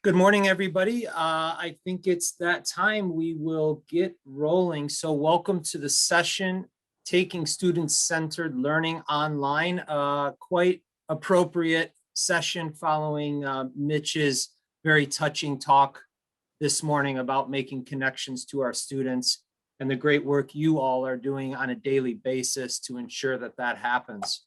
Good morning, everybody. I think it's that time we will get rolling. So welcome to the session, Taking Student-Centered Learning Online. Quite appropriate session following Mitch's very touching talk this morning about making connections to our students and the great work you all are doing on a daily basis to ensure that that happens.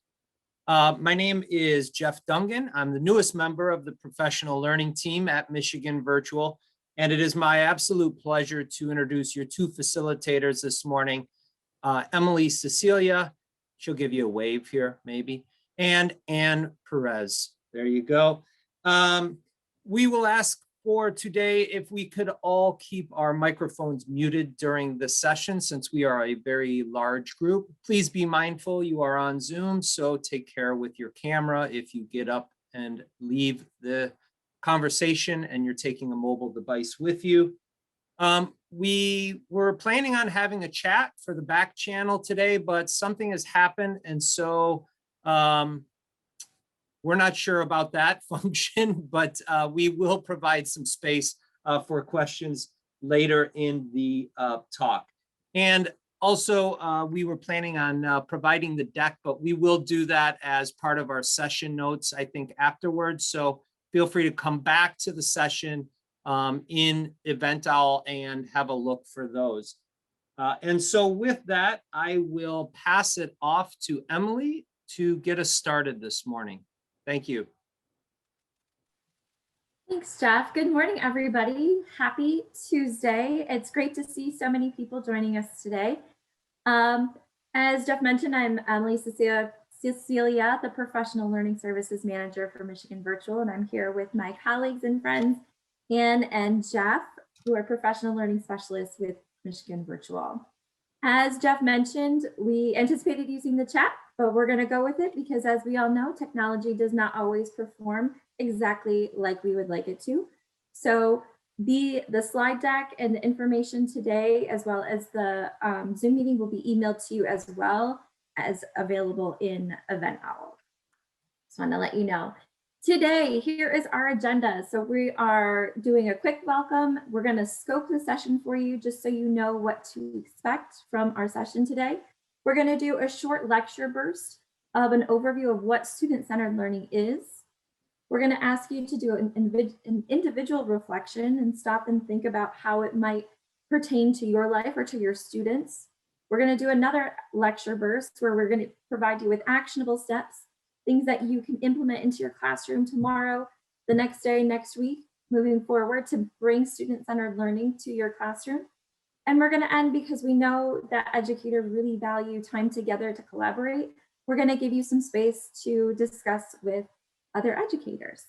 My name is Jeff Dungan. I'm the newest member of the professional learning team at Michigan Virtual, and it is my absolute pleasure to introduce your two facilitators this morning, Emily Sicilia, she'll give you a wave here maybe, and Perez. There you go. We will ask for today if we could all keep our microphones muted during the session since we are a very large group. Please be mindful you are on Zoom, so take care with your camera if you get up and leave the conversation and you're taking a mobile device with you. We were planning on having a chat for the back channel today, but something has happened, and so we're not sure about that function, but we will provide some space for questions later in the talk. And also, we were planning on providing the deck, but we will do that as part of our session notes, I think, afterwards. So feel free to come back to the session in EventOwl and have a look for those. And so with that, I will pass it off to Emily to get us started this morning. Thank you. Thanks, Jeff. Good morning, everybody. Happy Tuesday. It's great to see so many people joining us today. As Jeff mentioned, I'm Emily Sicilia, the Professional Learning Services Manager for Michigan Virtual, and I'm here with my colleagues and friends, Ann and Jeff, who are Professional Learning Specialists with Michigan Virtual. As Jeff mentioned, we anticipated using the chat, but we're going to go with it because, as we all know, technology does not always perform exactly like we would like it to. So the slide deck and the information today, as well as the Zoom meeting, will be emailed to you as well as available in EventOwl. Just want to let you know. Today, here is our agenda. So we are doing a quick welcome. We're going to scope the session for you just so you know what to expect from our session today. We're going to do a short lecture burst of an overview of what student-centered learning is. We're going to ask you to do an individual reflection and stop and think about how it might pertain to your life or to your students. We're going to do another lecture burst where we're going to provide you with actionable steps, things that you can implement into your classroom tomorrow, the next day, next week, moving forward to bring student-centered learning to your classroom. And we're going to end, because we know that educators really value time together to collaborate. We're going to give you some space to discuss with other educators.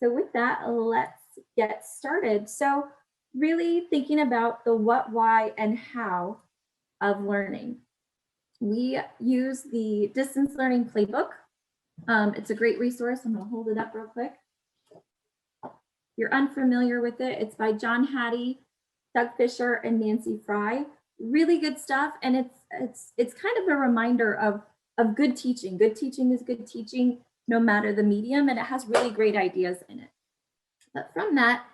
So with that, let's get started. So really thinking about the what, why, and how of learning. We use the distance learning playbook. It's a great resource. I'm going to hold it up real quick. If you're unfamiliar with it, it's by John Hattie, Doug Fisher, and Nancy Fry. Really good stuff, and it's kind of a reminder of good teaching. Good teaching is good teaching, no matter the medium, and it has really great ideas in it. But from that,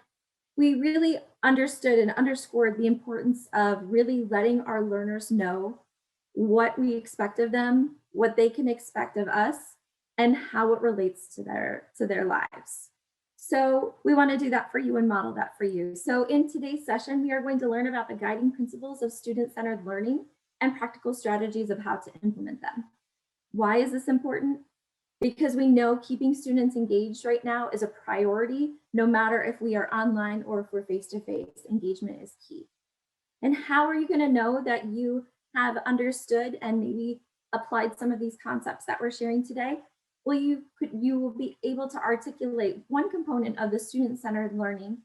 we really understood and underscored the importance of really letting our learners know what we expect of them, what they can expect of us, and how it relates to their lives. So we want to do that for you and model that for you. So in today's session, we are going to learn about the guiding principles of student-centered learning and practical strategies of how to implement them. Why is this important? Because we know keeping students engaged right now is a priority, no matter if we are online or if we're face-to-face. Engagement is key. And how are you going to know that you have understood and maybe applied some of these concepts that we're sharing today? Well, you will be able to articulate one component of the student-centered learning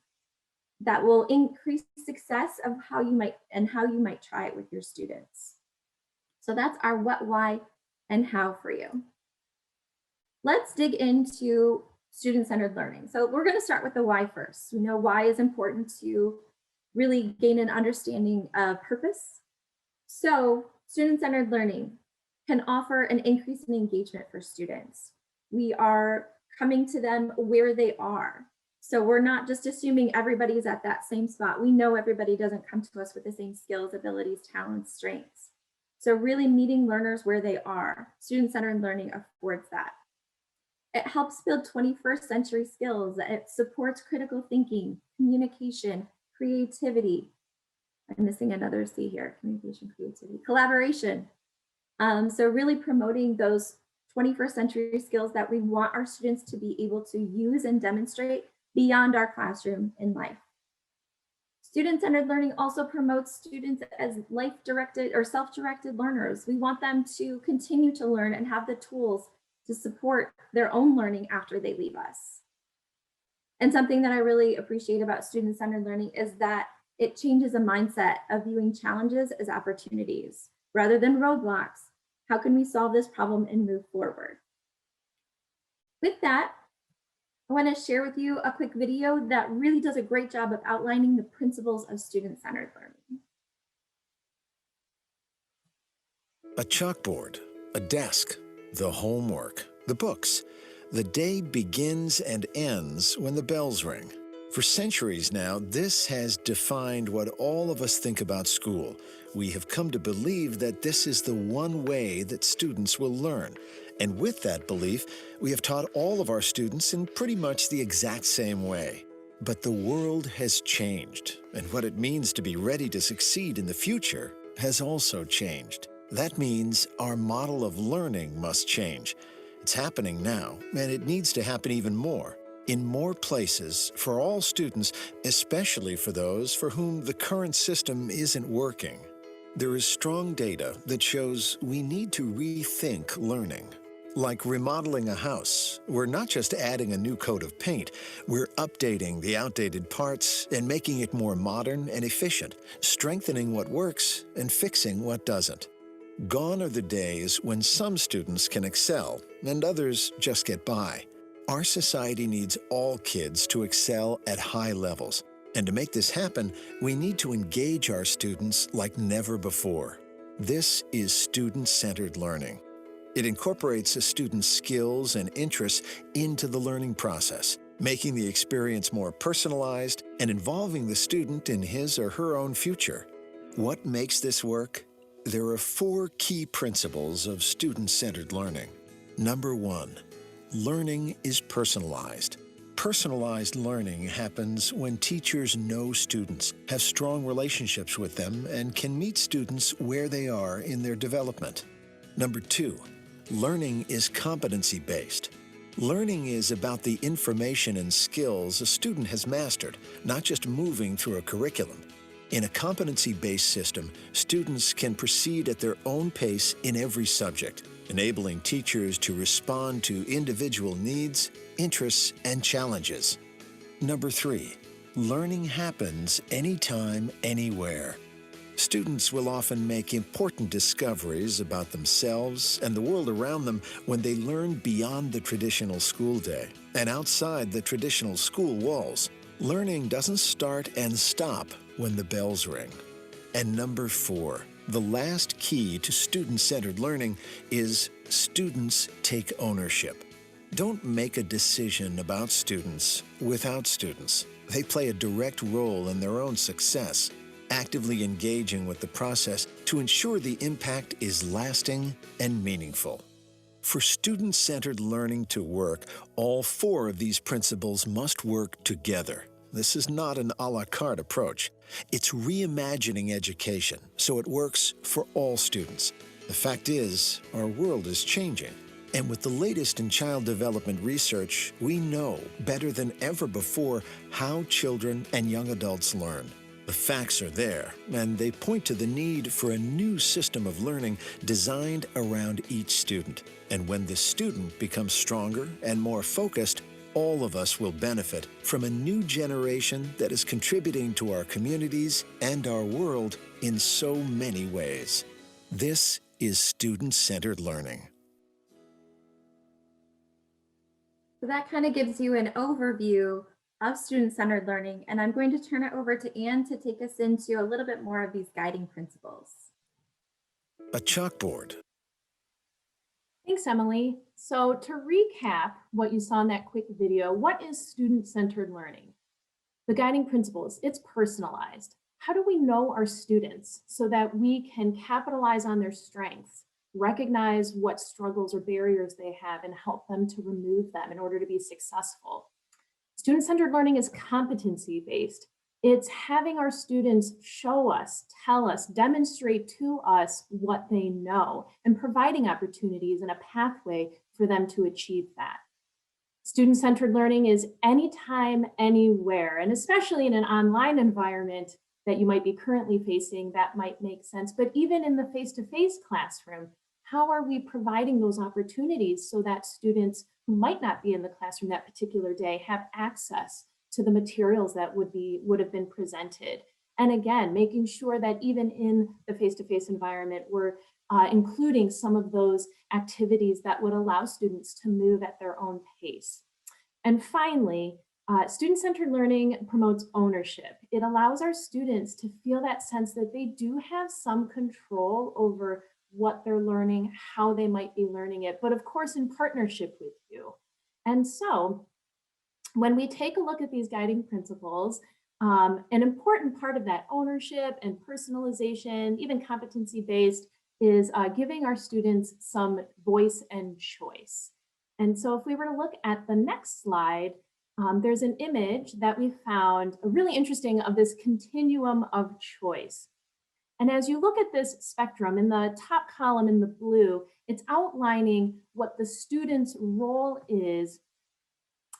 that will increase success of how you might try it with your students. So that's our what, why, and how for you. Let's dig into student-centered learning. So we're going to start with the why first. We know why is important to really gain an understanding of purpose. So student-centered learning can offer an increase in engagement for students. We are coming to them where they are. So we're not just assuming everybody's at that same spot. We know everybody doesn't come to us with the same skills, abilities, talents, strengths. So really meeting learners where they are. Student-centered learning affords that. It helps build 21st century skills. It supports critical thinking, communication, creativity. I'm missing another C here, communication, creativity, collaboration. So really promoting those 21st century skills that we want our students to be able to use and demonstrate beyond our classroom in life. Student-centered learning also promotes students as life-directed or self-directed learners. We want them to continue to learn and have the tools to support their own learning after they leave us. And something that I really appreciate about student-centered learning is that it changes a mindset of viewing challenges as opportunities rather than roadblocks. How can we solve this problem and move forward? With that, I want to share with you a quick video that really does a great job of outlining the principles of student-centered learning. A chalkboard, a desk, the homework, the books. The day begins and ends when the bells ring. For centuries now, this has defined what all of us think about school. We have come to believe that this is the one way that students will learn. And with that belief, we have taught all of our students in pretty much the exact same way. But the world has changed, and what it means to be ready to succeed in the future has also changed. That means our model of learning must change. It's happening now, and it needs to happen even more. In more places, for all students, especially for those for whom the current system isn't working. There is strong data that shows we need to rethink learning. Like remodeling a house, we're not just adding a new coat of paint, we're updating the outdated parts and making it more modern and efficient, strengthening what works and fixing what doesn't. Gone are the days when some students can excel and others just get by. Our society needs all kids to excel at high levels. And to make this happen, we need to engage our students like never before. This is student-centered learning. It incorporates a student's skills and interests into the learning process, making the experience more personalized and involving the student in his or her own future. What makes this work? There are 4 key principles of student-centered learning. Number 1, learning is personalized. Personalized learning happens when teachers know students, have strong relationships with them, and can meet students where they are in their development. Number 2, learning is competency based. Learning is about the information and skills a student has mastered, not just moving through a curriculum. In a competency-based system, students can proceed at their own pace in every subject, enabling teachers to respond to individual needs, interests, and challenges. Number 3, learning happens anytime, anywhere. Students will often make important discoveries about themselves and the world around them when they learn beyond the traditional school day and outside the traditional school walls. Learning doesn't start and stop when the bells ring. And number 4, the last key to student-centered learning is students take ownership. Don't make a decision about students without students. They play a direct role in their own success, actively engaging with the process to ensure the impact is lasting and meaningful. For student-centered learning to work, all 4 of these principles must work together. This is not an a la carte approach. It's reimagining education so it works for all students. The fact is, our world is changing. And with the latest in child development research, we know better than ever before how children and young adults learn. The facts are there, and they point to the need for a new system of learning designed around each student. And when the student becomes stronger and more focused, all of us will benefit from a new generation that is contributing to our communities and our world in so many ways. This is student-centered learning. So that kind of gives you an overview of student-centered learning, and I'm going to turn it over to Anne to take us into a little bit more of these guiding principles. A chalkboard, Thanks, Emily. So to recap what you saw in that quick video, what is student-centered learning? The guiding principles, it's personalized. How do we know our students so that we can capitalize on their strengths, recognize what struggles or barriers they have, and help them to remove them in order to be successful? Student-centered learning is competency-based. It's having our students show us, tell us, demonstrate to us what they know, and providing opportunities and a pathway for them to achieve that. Student-centered learning is anytime, anywhere, and especially in an online environment that you might be currently facing, that might make sense. But even in the face-to-face classroom, how are we providing those opportunities so that students who might not be in the classroom that particular day have access to the materials that would have been presented? And again, making sure that even in the face-to-face environment, we're including some of those activities that would allow students to move at their own pace. And finally, student-centered learning promotes ownership. It allows our students to feel that sense that they do have some control over what they're learning, how they might be learning it, but of course in partnership with you. And so when we take a look at these guiding principles, an important part of that ownership and personalization, even competency-based, is giving our students some voice and choice. And so if we were to look at the next slide, there's an image that we found really interesting of this continuum of choice. And as you look at this spectrum, in the top column in the blue, it's outlining what the student's role is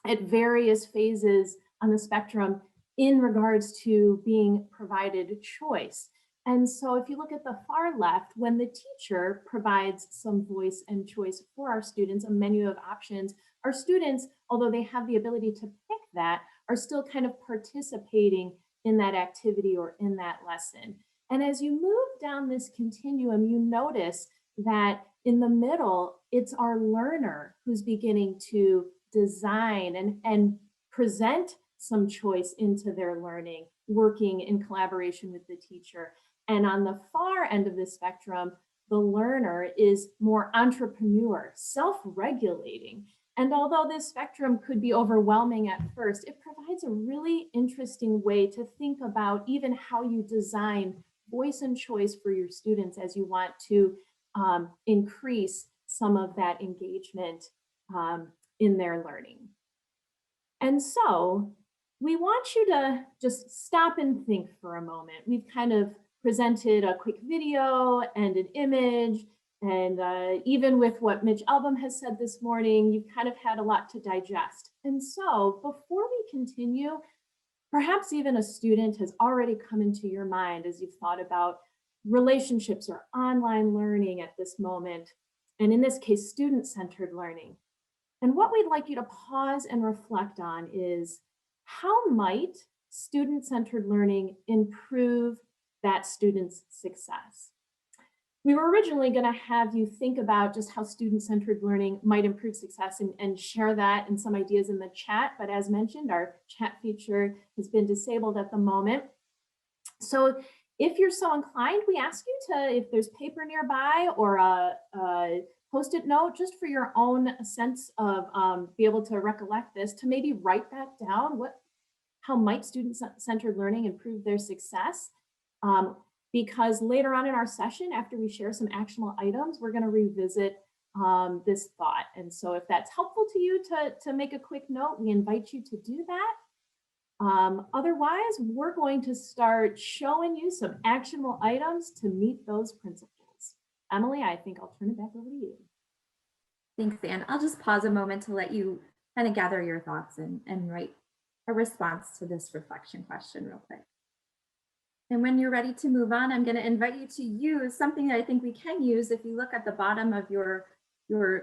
at various phases on the spectrum in regards to being provided choice. And so if you look at the far left, when the teacher provides some voice and choice for our students, a menu of options, our students, although they have the ability to pick that, are still kind of participating in that activity or in that lesson. And as you move down this continuum, you notice that in the middle, it's our learner who's beginning to design and present some choice into their learning, working in collaboration with the teacher. And on the far end of the spectrum, the learner is more entrepreneur, self-regulating. And although this spectrum could be overwhelming at first, it provides a really interesting way to think about even how you design voice and choice for your students as you want to increase some of that engagement in their learning. And so we want you to just stop and think for a moment. We've kind of presented a quick video and an image, and even with what Mitch Album has said this morning, you've kind of had a lot to digest. And so before we continue, perhaps even a student has already come into your mind as you've thought about relationships or online learning at this moment, and in this case, student-centered learning. And what we'd like you to pause and reflect on is, how might student-centered learning improve that student's success? We were originally going to have you think about just how student-centered learning might improve success and share that and some ideas in the chat. But as mentioned, our chat feature has been disabled at the moment. So if you're so inclined, we ask you to, if there's paper nearby or a Post-it note, just for your own sense of be able to recollect this, to maybe write that down. How might student-centered learning improve their success? Because later on in our session, after we share some actionable items, we're going to revisit this thought. And so if that's helpful to you to make a quick note, we invite you to do that. Otherwise, we're going to start showing you some actionable items to meet those principles. Emily, I think I'll turn it back over to you. Thanks, Anne. I'll just pause a moment to let you kind of gather your thoughts and write a response to this reflection question real quick. And when you're ready to move on, I'm going to invite you to use something that I think we can use. If you look at the bottom of your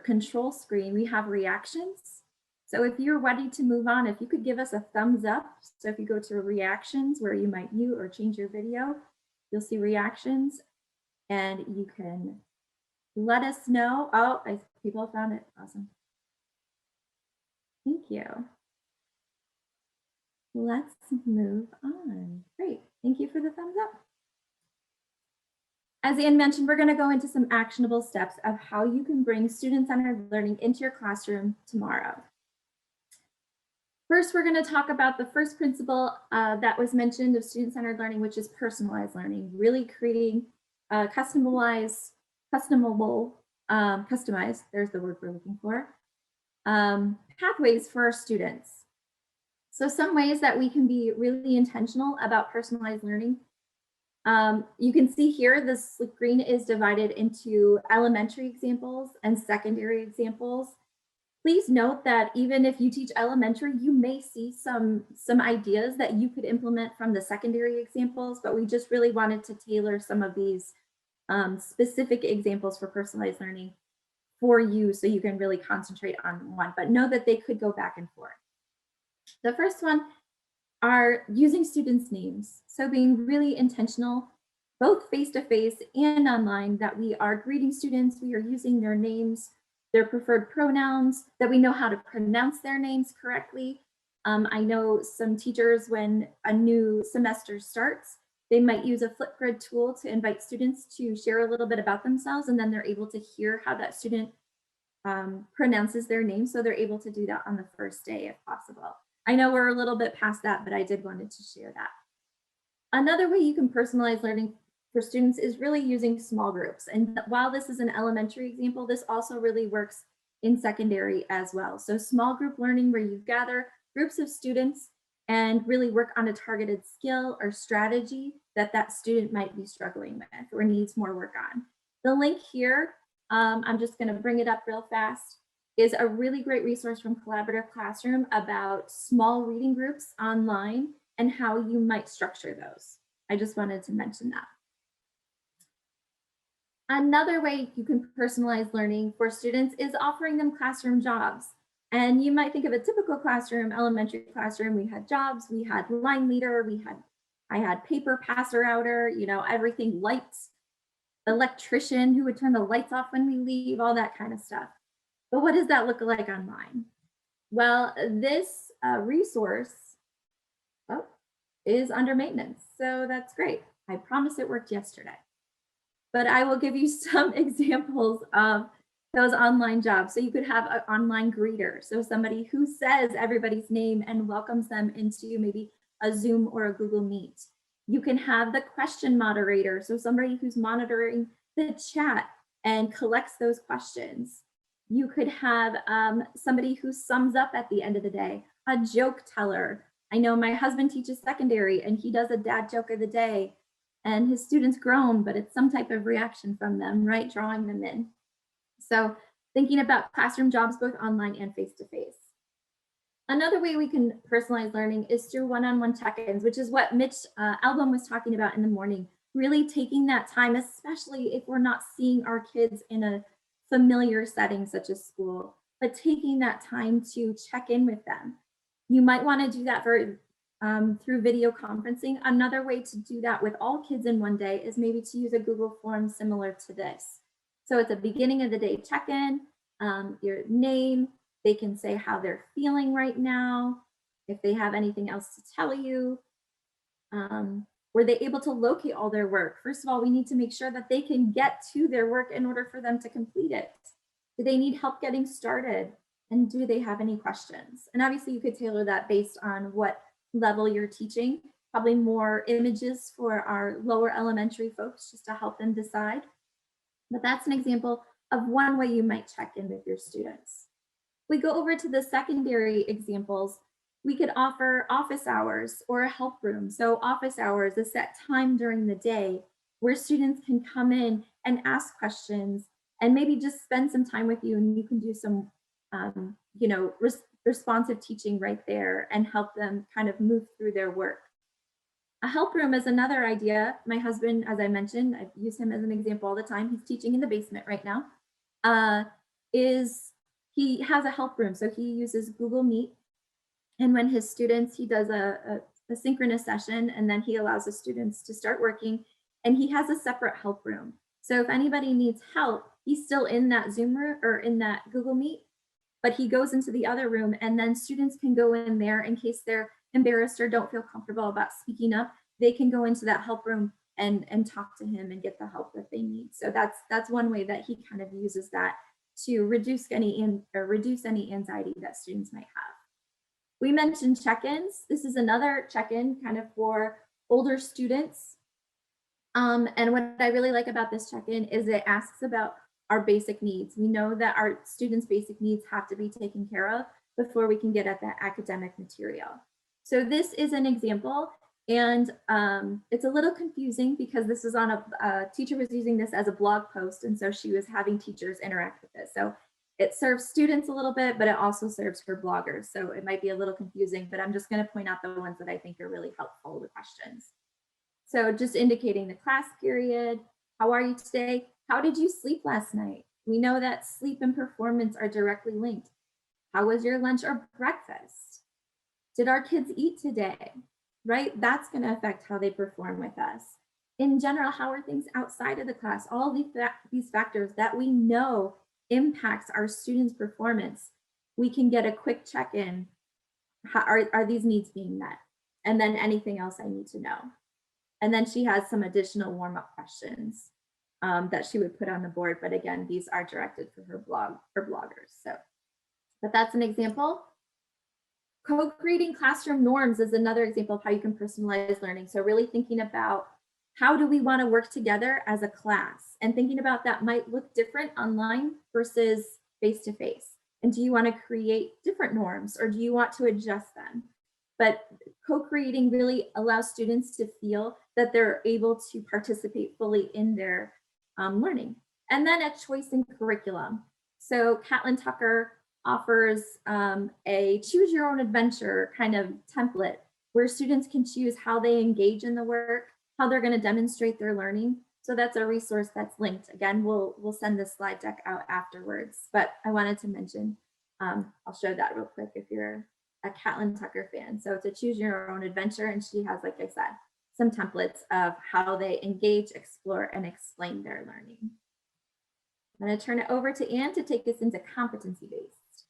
control screen, we have reactions. So if you're ready to move on, if you could give us a thumbs up. So if you go to reactions where you might mute or change your video, you'll see reactions and you can let us know. Oh, people found it. Awesome. Thank you. Let's move on. Great. Thank you for the thumbs up. As Anne mentioned, we're going to go into some actionable steps of how you can bring student-centered learning into your classroom tomorrow. First, we're going to talk about the first principle that was mentioned of student-centered learning, which is personalized learning, really creating customized, there's the word we're looking for, pathways for our students. So some ways that we can be really intentional about personalized learning. You can see here, the screen is divided into elementary examples and secondary examples. Please note that even if you teach elementary, you may see some ideas that you could implement from the secondary examples, but we just really wanted to tailor some of these specific examples for personalized learning for you so you can really concentrate on one, but know that they could go back and forth. The first one are using students' names. So being really intentional, both face-to-face and online, that we are greeting students, we are using their names, their preferred pronouns, that we know how to pronounce their names correctly. I know some teachers, when a new semester starts, they might use a Flipgrid tool to invite students to share a little bit about themselves, and then they're able to hear how that student pronounces their name. So they're able to do that on the first day if possible. I know we're a little bit past that, but I did wanted to share that. Another way you can personalize learning for students is really using small groups. And while this is an elementary example, this also really works in secondary as well. So small group learning, where you gather groups of students and really work on a targeted skill or strategy that that student might be struggling with or needs more work on. The link here, I'm just going to bring it up real fast, is a really great resource from Collaborative Classroom about small reading groups online and how you might structure those. I just wanted to mention that. Another way you can personalize learning for students is offering them classroom jobs. And you might think of a typical classroom, elementary classroom, we had jobs, we had line leader, I had paper passer outer, you know, everything, lights, electrician who would turn the lights off when we leave, all that kind of stuff. But what does that look like online? Well, this resource is under maintenance, so that's great. I promise it worked yesterday. But I will give you some examples of those online jobs. So you could have an online greeter, so somebody who says everybody's name and welcomes them into maybe a Zoom or a Google Meet. You can have the question moderator, so somebody who's monitoring the chat and collects those questions. You could have somebody who sums up at the end of the day, a joke teller. I know my husband teaches secondary and he does a dad joke of the day, and his students groan, but it's some type of reaction from them, right? Drawing them in. So thinking about classroom jobs, both online and face-to-face. Another way we can personalize learning is through one-on-one check-ins, which is what Mitch Album was talking about in the morning, really taking that time, especially if we're not seeing our kids in a familiar setting such as school, but taking that time to check in with them. You might want to do that through video conferencing. Another way to do that with all kids in one day is maybe to use a Google form similar to this. So at the beginning of the day check-in, your name, they can say how they're feeling right now, if they have anything else to tell you. Were they able to locate all their work? First of all, we need to make sure that they can get to their work in order for them to complete it. Do they need help getting started? And do they have any questions? And obviously you could tailor that based on what level you're teaching, probably more images for our lower elementary folks just to help them decide. But that's an example of one way you might check in with your students. We go over to the secondary examples. We could offer office hours or a help room. So office hours, a set time during the day where students can come in and ask questions and maybe just spend some time with you, and you can do some responsive teaching right there and help them kind of move through their work. A help room is another idea. My husband, as I mentioned, I've used him as an example all the time. He's teaching in the basement right now. He has a help room. So he uses Google Meet. And when his students, he does a synchronous session, and then he allows the students to start working, and he has a separate help room. So if anybody needs help, he's still in that Zoom room or in that Google Meet, but he goes into the other room, and then students can go in there in case they're embarrassed or don't feel comfortable about speaking up. They can go into that help room and talk to him and get the help that they need. So that's one way that he kind of uses that to reduce any anxiety that students might have. We mentioned check-ins. This is another check-in kind of for older students. And what I really like about this check-in is it asks about our basic needs. We know that our students' basic needs have to be taken care of before we can get at that academic material. So this is an example, and it's a little confusing because this is on a teacher was using this as a blog post, and so she was having teachers interact with it. So it serves students a little bit, but it also serves for bloggers. So it might be a little confusing, but I'm just going to point out the ones that I think are really helpful, the questions. So just indicating the class period. How are you today? How did you sleep last night? We know that sleep and performance are directly linked. How was your lunch or breakfast? Did our kids eat today? Right? That's going to affect how they perform with us. In general, how are things outside of the class? All these factors that we know impacts our students' performance. We can get a quick check-in. Are these needs being met? And then anything else I need to know. And then she has some additional warm-up questions that she would put on the board. But again, these are directed for her bloggers. So, but that's an example. Co-creating classroom norms is another example of how you can personalize learning. So really thinking about how do we want to work together as a class, and thinking about that might look different online versus face-to-face. And do you want to create different norms, or do you want to adjust them? But co-creating really allows students to feel that they're able to participate fully in their learning. And then a choice in curriculum. So Catlin Tucker offers a choose your own adventure kind of template where students can choose how they engage in the work, how they're going to demonstrate their learning. So that's a resource that's linked. Again, we'll send this slide deck out afterwards, but I wanted to mention, I'll show that real quick if you're a Catlin Tucker fan. So it's a choose your own adventure, and she has, like I said, some templates of how they engage, explore, and explain their learning. I'm going to turn it over to Anne to take us into competency-based.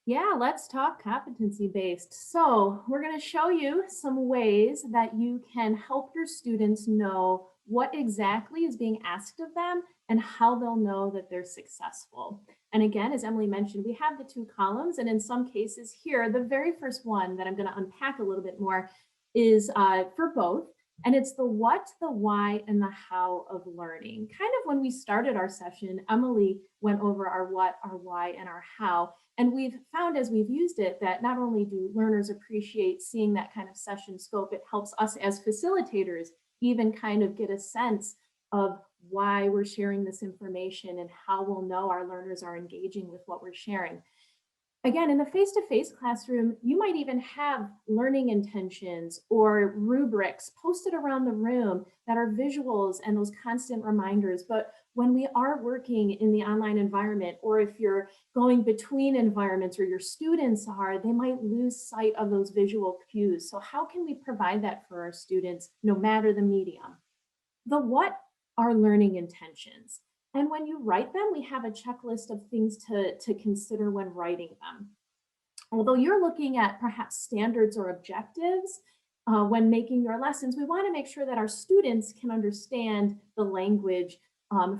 Yeah, let's talk competency-based. So we're going to show you some ways that you can help your students know what exactly is being asked of them and how they'll know that they're successful. And again, as Emily mentioned, we have the two columns, and in some cases here, the very first one that I'm going to unpack a little bit more is for both. And it's the what, the why, and the how of learning. Kind of when we started our session, Emily went over our what, our why, and our how. And we've found as we've used it that not only do learners appreciate seeing that kind of session scope, it helps us as facilitators even kind of get a sense of why we're sharing this information and how we'll know our learners are engaging with what we're sharing. Again, in the face-to-face classroom, you might even have learning intentions or rubrics posted around the room that are visuals and those constant reminders. But when we are working in the online environment, or if you're going between environments or your students are, they might lose sight of those visual cues. So how can we provide that for our students, no matter the medium? The what are learning intentions? And when you write them, we have a checklist of things to consider when writing them. Although you're looking at perhaps standards or objectives when making your lessons, we want to make sure that our students can understand the language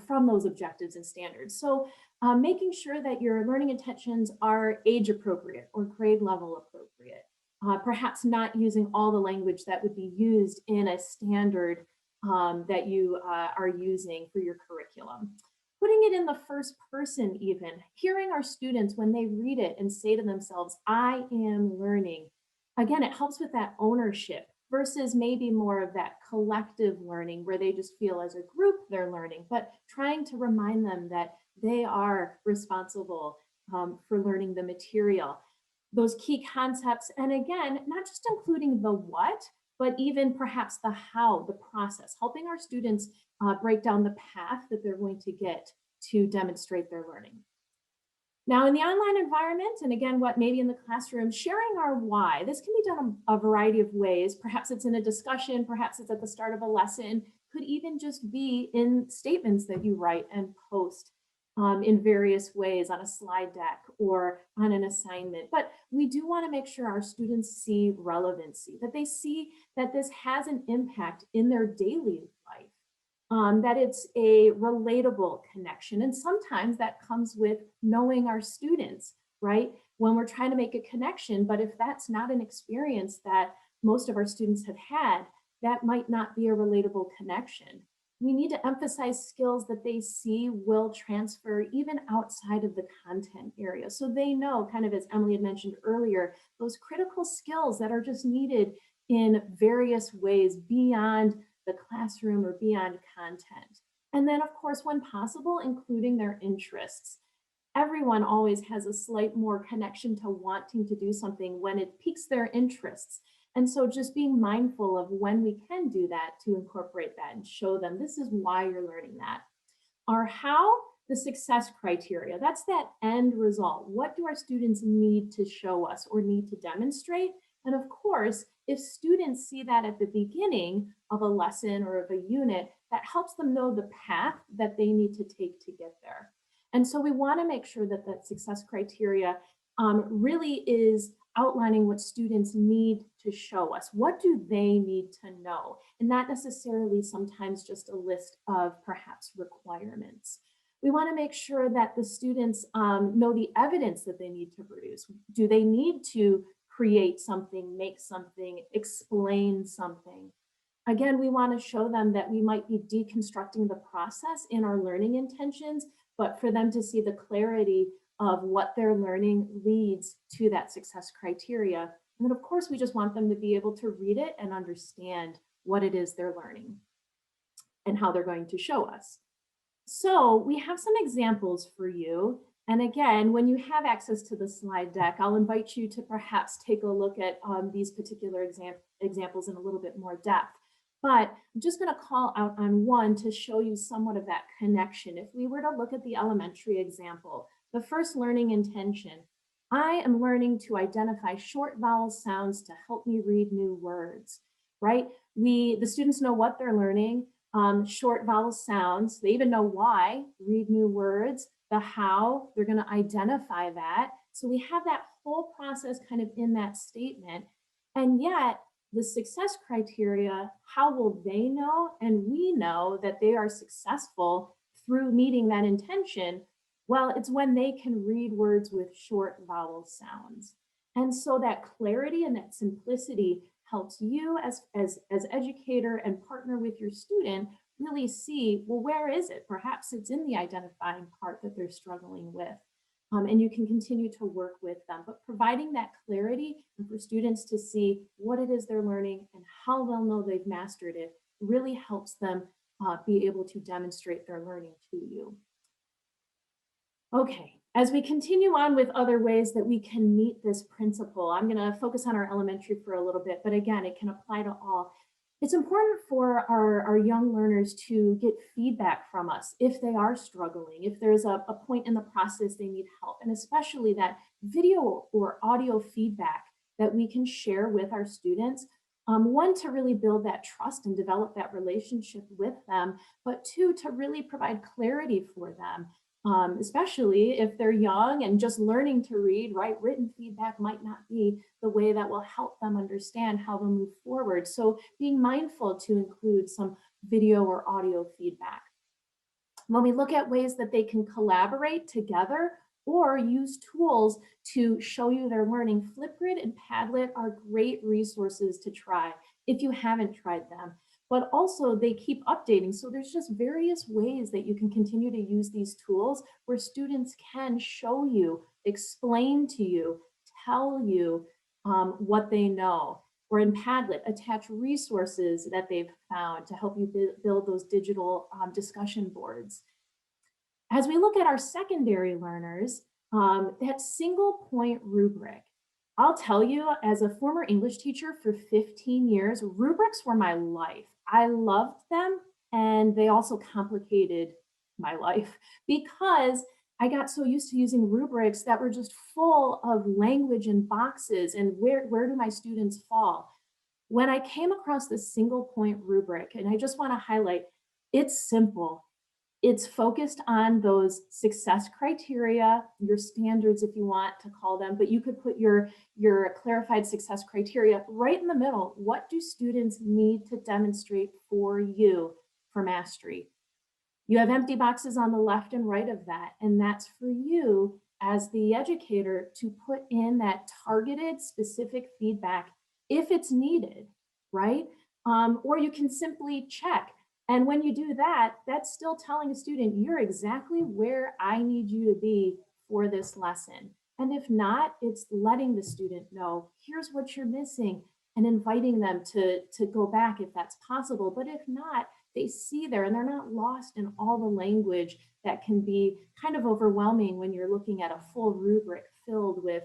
from those objectives and standards. So making sure that your learning intentions are age appropriate or grade level appropriate. Perhaps not using all the language that would be used in a standard that you are using for your curriculum. Putting it in the first person even, hearing our students when they read it and say to themselves, I am learning. Again, it helps with that ownership versus maybe more of that collective learning where they just feel as a group they're learning, but trying to remind them that they are responsible for learning the material. Those key concepts, and again, not just including the what, but even perhaps the how, the process, helping our students break down the path that they're going to get to demonstrate their learning. Now in the online environment, and again, what maybe in the classroom, sharing our why. This can be done a variety of ways. Perhaps it's in a discussion, perhaps it's at the start of a lesson, could even just be in statements that you write and post. in various ways on a slide deck or on an assignment. But we do want to make sure our students see relevancy, that they see that this has an impact in their daily life, that it's a relatable connection. And sometimes that comes with knowing our students, right? When we're trying to make a connection, but if that's not an experience that most of our students have had, that might not be a relatable connection. We need to emphasize skills that they see will transfer even outside of the content area. So they know, kind of as Emily had mentioned earlier, those critical skills that are just needed in various ways beyond the classroom or beyond content. And then of course, when possible, including their interests. Everyone always has a slight more connection to wanting to do something when it piques their interests. And so just being mindful of when we can do that to incorporate that and show them this is why you're learning that. Our how, the success criteria, that's that end result. What do our students need to show us or need to demonstrate? And of course, if students see that at the beginning of a lesson or of a unit, that helps them know the path that they need to take to get there. And so we want to make sure that that success criteria really is outlining what students need to show us. What do they need to know? And not necessarily sometimes just a list of perhaps requirements. We want to make sure that the students know the evidence that they need to produce. Do they need to create something, make something, explain something? Again, we want to show them that we might be deconstructing the process in our learning intentions, but for them to see the clarity of what they're learning leads to that success criteria. And then of course, we just want them to be able to read it and understand what it is they're learning and how they're going to show us. So we have some examples for you. And again, when you have access to the slide deck, I'll invite you to perhaps take a look at these particular examples in a little bit more depth. But I'm just going to call out on one to show you somewhat of that connection. If we were to look at the elementary example, the first learning intention, I am learning to identify short vowel sounds to help me read new words, right? The students know what they're learning, short vowel sounds. They even know why, read new words, the how, they're going to identify that. So we have that whole process kind of in that statement. And yet the success criteria, how will they know? And we know that they are successful through meeting that intention. Well, it's when they can read words with short vowel sounds. And so that clarity and that simplicity helps you as educator and partner with your student really see, well, where is it? Perhaps it's in the identifying part that they're struggling with. And you can continue to work with them, but providing that clarity and for students to see what it is they're learning and how they'll know they've mastered it really helps them be able to demonstrate their learning to you. Okay, as we continue on with other ways that we can meet this principle, I'm going to focus on our elementary for a little bit, but again, it can apply to all. It's important for our young learners to get feedback from us if they are struggling, if there's a point in the process they need help, and especially that video or audio feedback that we can share with our students. One, to really build that trust and develop that relationship with them, but two, to really provide clarity for them. Especially if they're young and just learning to read, right? Written feedback might not be the way that will help them understand how to move forward. So being mindful to include some video or audio feedback. When we look at ways that they can collaborate together or use tools to show you their learning, Flipgrid and Padlet are great resources to try if you haven't tried them. But also they keep updating. So there's just various ways that you can continue to use these tools where students can show you, explain to you, tell you what they know. Or in Padlet, attach resources that they've found to help you build those digital discussion boards. As we look at our secondary learners, that single point rubric, I'll tell you, as a former English teacher for 15 years, rubrics were my life. I loved them, and they also complicated my life because I got so used to using rubrics that were just full of language and boxes and where do my students fall? When I came across this single point rubric, and I just want to highlight, it's simple. It's focused on those success criteria, your standards, if you want to call them, but you could put your clarified success criteria right in the middle. What do students need to demonstrate for you for mastery? You have empty boxes on the left and right of that, and that's for you as the educator to put in that targeted specific feedback if it's needed, right? Or you can simply check. And when you do that, that's still telling a student, you're exactly where I need you to be for this lesson. And if not, it's letting the student know, here's what you're missing, and inviting them to go back if that's possible. But if not, they see there and they're not lost in all the language that can be kind of overwhelming when you're looking at a full rubric filled with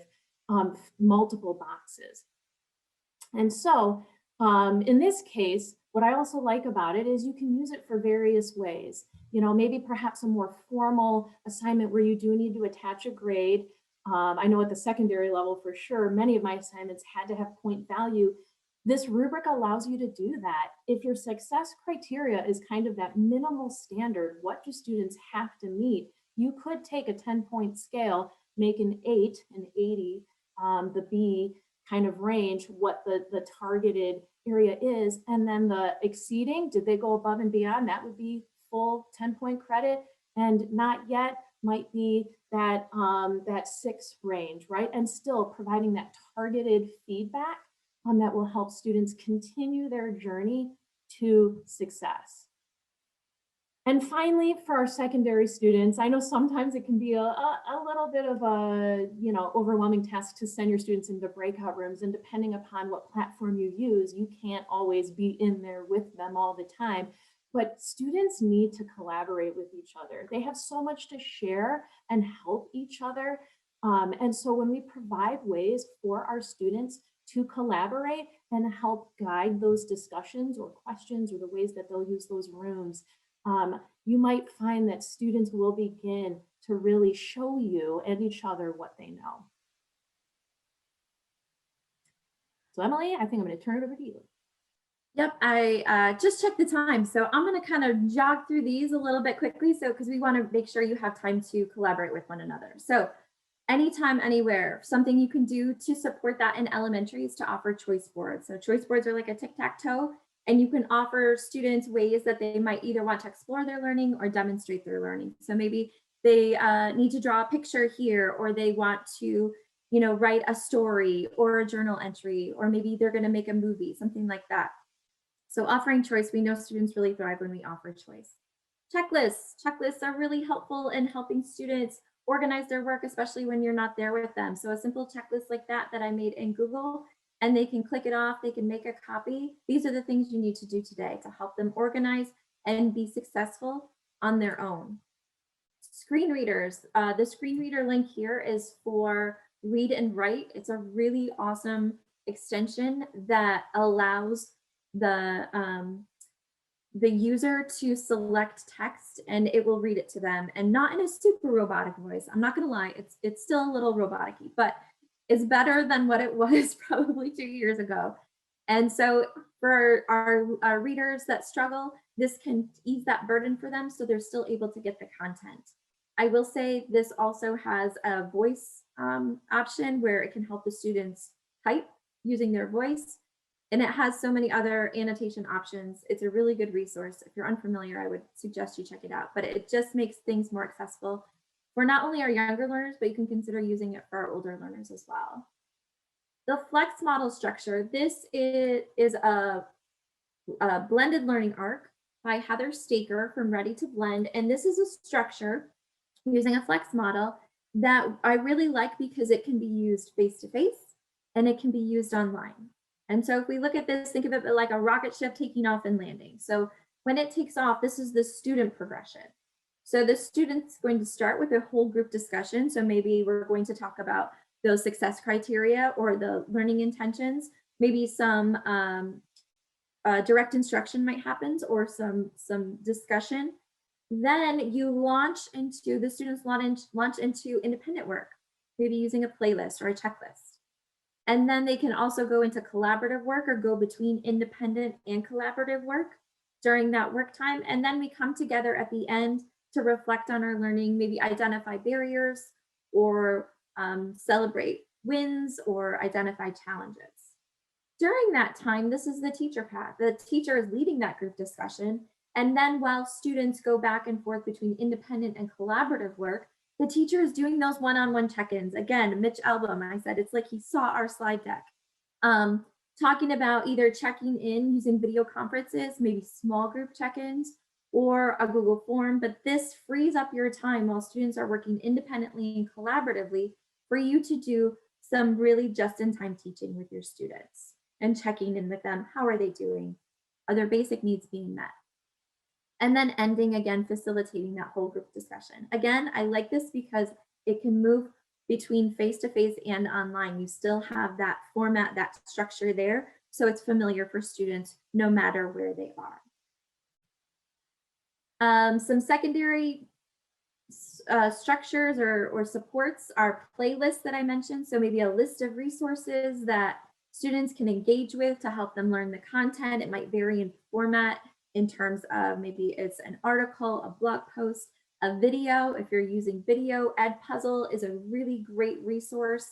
multiple boxes. And so in this case, what I also like about it is you can use it for various ways. You know, maybe perhaps a more formal assignment where you do need to attach a grade. I know at the secondary level for sure, many of my assignments had to have point value. This rubric allows you to do that. If your success criteria is kind of that minimal standard, what do students have to meet? You could take a 10-point scale, make an 8, an 80, the B kind of range, what the targeted area is, and then the exceeding, did they go above and beyond? That would be full 10-point credit, and not yet might be that, that 6 range, right? And still providing that targeted feedback that will help students continue their journey to success. And finally, for our secondary students, I know sometimes it can be a little bit of a, you know, overwhelming task to send your students into breakout rooms, and depending upon what platform you use, you can't always be in there with them all the time. But students need to collaborate with each other. They have so much to share and help each other. And so when we provide ways for our students to collaborate and help guide those discussions or questions or the ways that they'll use those rooms, you might find that students will begin to really show you and each other what they know. So Emily, I think I'm going to turn it over to you. Yep, I just checked the time. So I'm going to kind of jog through these a little bit quickly. So because we want to make sure you have time to collaborate with one another. So anytime, anywhere, something you can do to support that in elementary is to offer choice boards. So choice boards are like a tic-tac-toe, and you can offer students ways that they might either want to explore their learning or demonstrate their learning. So maybe they need to draw a picture here, or they want to, you know, write a story or a journal entry, or maybe they're going to make a movie, something like that. So offering choice, we know students really thrive when we offer choice. Checklists are really helpful in helping students organize their work, especially when you're not there with them. So a simple checklist like that I made in Google, and they can click it off, they can make a copy. These are the things you need to do today to help them organize and be successful on their own. Screen readers, the screen reader link here is for read and write. It's a really awesome extension that allows the user to select text, and it will read it to them, and not in a super robotic voice. I'm not gonna lie, it's still a little robotic-y, but it's better than what it was probably 2 years ago. And so for our readers that struggle, this can ease that burden for them so they're still able to get the content. I will say this also has a voice option where it can help the students type using their voice. And it has so many other annotation options. It's a really good resource. If you're unfamiliar, I would suggest you check it out, but it just makes things more accessible for not only our younger learners, but you can consider using it for our older learners as well. The flex model structure, this is a blended learning arc by Heather Staker from Ready to Blend. And this is a structure using a flex model that I really like because it can be used face-to-face and it can be used online. And so if we look at this, think of it like a rocket ship taking off and landing. So when it takes off, this is the student progression. So the student's going to start with a whole group discussion. So maybe we're going to talk about those success criteria or the learning intentions. Maybe some direct instruction might happen or some discussion. Then you launch into, the students launch into independent work, maybe using a playlist or a checklist. And then they can also go into collaborative work or go between independent and collaborative work during that work time. And then we come together at the end to reflect on our learning, maybe identify barriers or celebrate wins or identify challenges. During that time, this is the teacher path. The teacher is leading that group discussion. And then while students go back and forth between independent and collaborative work, the teacher is doing those one-on-one check-ins. Again, Mitch Album, I said, it's like he saw our slide deck. Talking about either checking in using video conferences, maybe small group check-ins, or a Google form, but this frees up your time while students are working independently and collaboratively for you to do some really just-in-time teaching with your students and checking in with them. How are they doing? Are their basic needs being met? And then ending again, facilitating that whole group discussion. Again, I like this because it can move between face-to-face and online. You still have that format, that structure there, so it's familiar for students no matter where they are. Some secondary structures or supports are playlists that I mentioned. So maybe a list of resources that students can engage with to help them learn the content. It might vary in format in terms of maybe it's an article, a blog post, a video. If you're using video, Edpuzzle is a really great resource.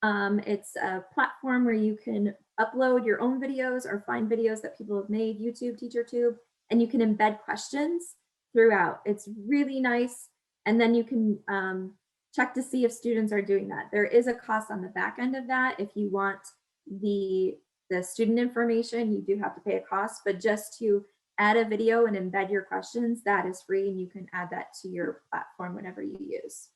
It's a platform where you can upload your own videos or find videos that people have made, YouTube, TeacherTube, and you can embed questions throughout. It's really nice. And then you can check to see if students are doing that. There is a cost on the back end of that. If you want the student information, you do have to pay a cost, but just to add a video and embed your questions, that is free, and you can add that to your platform whenever you use.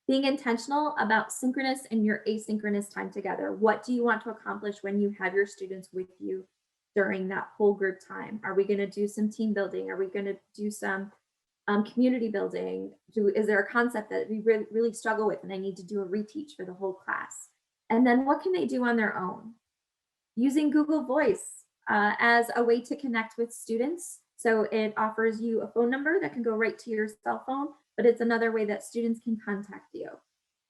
Being intentional about synchronous and your asynchronous time together. What do you want to accomplish when you have your students with you during that whole group time? Are we going to do some team building? Are we going to do some community building? Is there a concept that we really struggle with and I need to do a reteach for the whole class? And then what can they do on their own? Using Google Voice as a way to connect with students. So it offers you a phone number that can go right to your cell phone, but it's another way that students can contact you.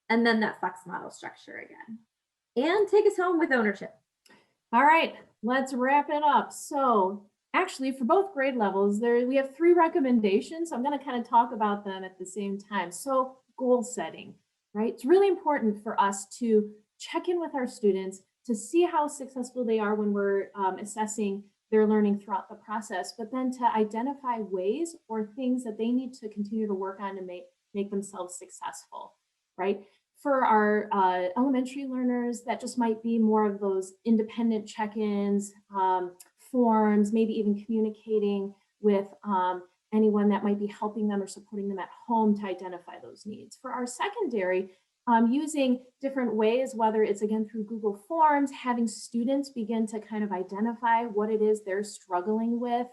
And then that flex model structure again. And take us home with ownership. All right, let's wrap it up. So actually for both grade levels, we have 3 recommendations. So I'm going to kind of talk about them at the same time. So goal setting, right? It's really important for us to check in with our students to see how successful they are when we're assessing their learning throughout the process, but then to identify ways or things that they need to continue to work on to make themselves successful, right? For our elementary learners, that just might be more of those independent check-ins, forms, maybe even communicating with anyone that might be helping them or supporting them at home to identify those needs. For our secondary, using different ways, whether it's again through Google Forms, having students begin to kind of identify what it is they're struggling with,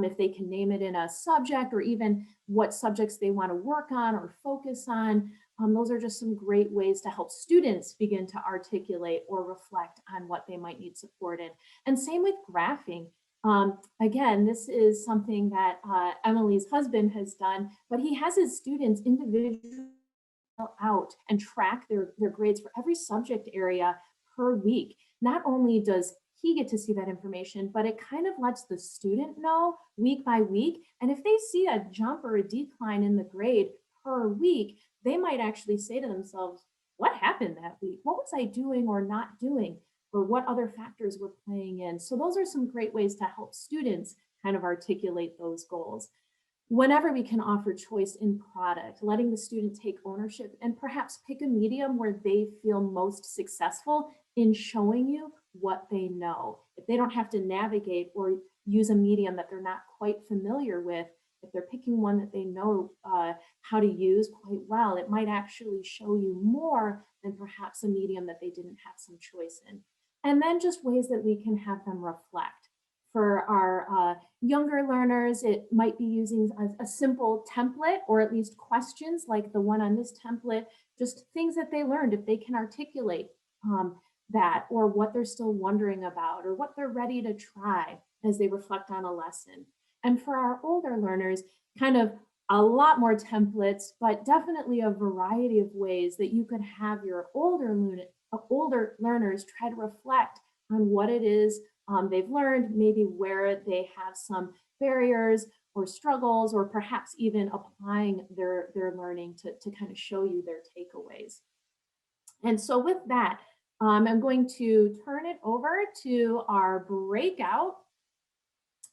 if they can name it in a subject or even what subjects they want to work on or focus on. Those are just some great ways to help students begin to articulate or reflect on what they might need support in. And same with graphing. Again, this is something that Emily's husband has done, but he has his students individually out and track their grades for every subject area per week. Not only does he get to see that information, but it kind of lets the student know week by week. And if they see a jump or a decline in the grade per week, they might actually say to themselves, what happened that week? What was I doing or not doing? Or what other factors were playing in? So those are some great ways to help students kind of articulate those goals. Whenever we can offer choice in product, letting the student take ownership and perhaps pick a medium where they feel most successful in showing you what they know. If they don't have to navigate or use a medium that they're not quite familiar with, if they're picking one that they know how to use quite well, it might actually show you more than perhaps a medium that they didn't have some choice in. And then just ways that we can have them reflect. For our younger learners, it might be using a simple template or at least questions like the one on this template, just things that they learned, if they can articulate that or what they're still wondering about or what they're ready to try as they reflect on a lesson. And for our older learners, kind of a lot more templates, but definitely a variety of ways that you could have your older learners try to reflect on what it is they've learned, maybe where they have some barriers or struggles, or perhaps even applying their learning to kind of show you their takeaways. And so with that, I'm going to turn it over to our breakout.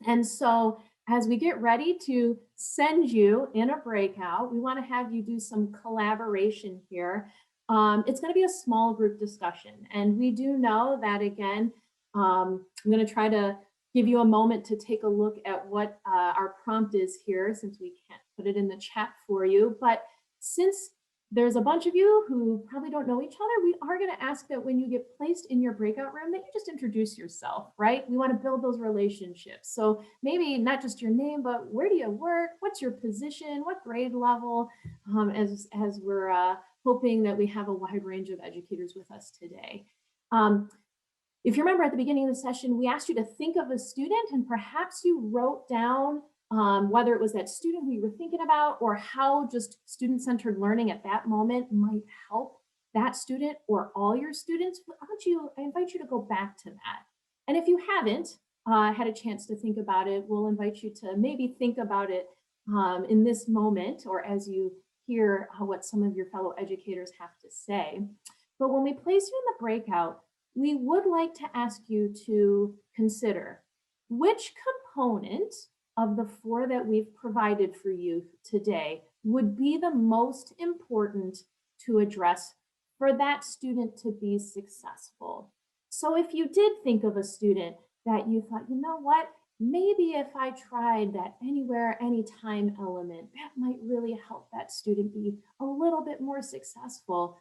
And so as we get ready to send you in a breakout, we want to have you do some collaboration here. It's going to be a small group discussion. And we do know that, again, I'm going to try to give you a moment to take a look at what our prompt is here, since we can't put it in the chat for you. But since there's a bunch of you who probably don't know each other, we are going to ask that when you get placed in your breakout room, that you just introduce yourself, right? We want to build those relationships. So maybe not just your name, but where do you work? What's your position? What grade level? As we're hoping that we have a wide range of educators with us today. If you remember at the beginning of the session, we asked you to think of a student, and perhaps you wrote down whether it was that student who you were thinking about, or how just student-centered learning at that moment might help that student or all your students. I invite you to go back to that. And if you haven't had a chance to think about it, we'll invite you to maybe think about it in this moment, or as you hear what some of your fellow educators have to say. But when we place you in the breakout, we would like to ask you to consider which component of the 4 that we've provided for you today would be the most important to address for that student to be successful. So if you did think of a student that you thought, you know what, maybe if I tried that anywhere, anytime element, that might really help that student be a little bit more successful.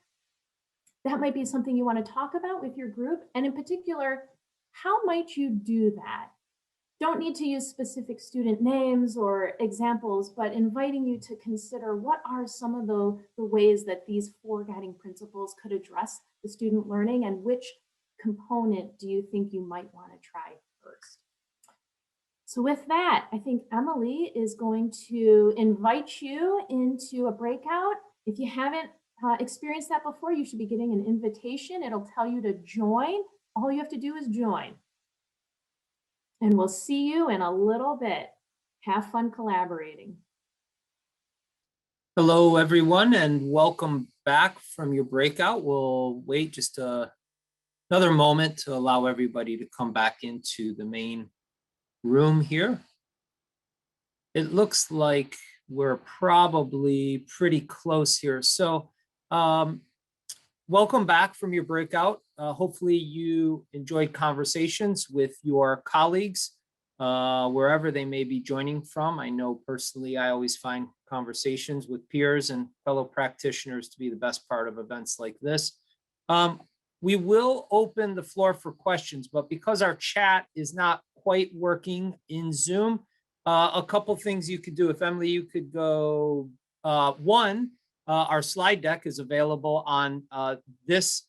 That might be something you want to talk about with your group. And in particular, how might you do that? Don't need to use specific student names or examples, but inviting you to consider what are some of the ways that these 4 guiding principles could address the student learning, and which component do you think you might want to try first. So with that, I think Emily is going to invite you into a breakout. If you haven't experienced that before, you should be getting an invitation. It'll tell you to join. All you have to do is join. And we'll see you in a little bit. Have fun collaborating. Hello, everyone, and welcome back from your breakout. We'll wait just another moment to allow everybody to come back into the main room here. It looks like we're probably pretty close here. So welcome back from your breakout. Hopefully you enjoyed conversations with your colleagues wherever they may be joining from. I know personally, I always find conversations with peers and fellow practitioners to be the best part of events like this. We will open the floor for questions, but because our chat is not quite working in Zoom, a couple things you could do. If Emily, you could go, our slide deck is available on this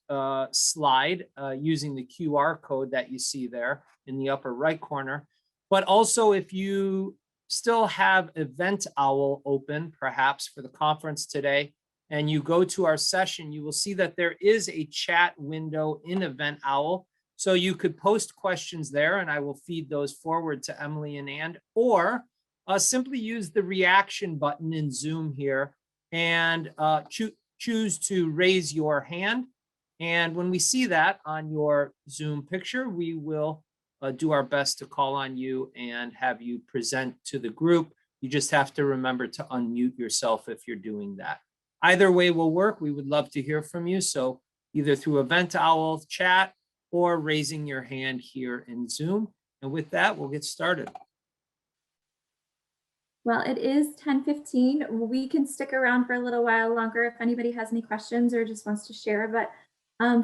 slide using the QR code that you see there in the upper right corner. But also, if you still have Event Owl open, perhaps for the conference today, and you go to our session, you will see that there is a chat window in Event Owl. So you could post questions there, and I will feed those forward to Emily and Ann, or simply use the reaction button in Zoom here and choose to raise your hand. And when we see that on your Zoom picture, we will do our best to call on you and have you present to the group. You just have to remember to unmute yourself if you're doing that. Either way will work. We would love to hear from you. So either through Event Owl chat or raising your hand here in Zoom. And with that, we'll get started. Well, it is 10:15. We can stick around for a little while longer if anybody has any questions or just wants to share. But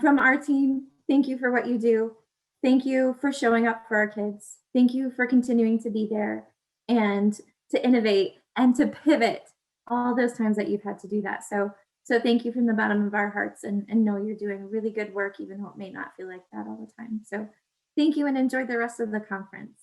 from our team, thank you for what you do. Thank you for showing up for our kids. Thank you for continuing to be there and to innovate and to pivot all those times that you've had to do that. So thank you from the bottom of our hearts, and know you're doing really good work, even though it may not feel like that all the time. So thank you, and enjoy the rest of the conference.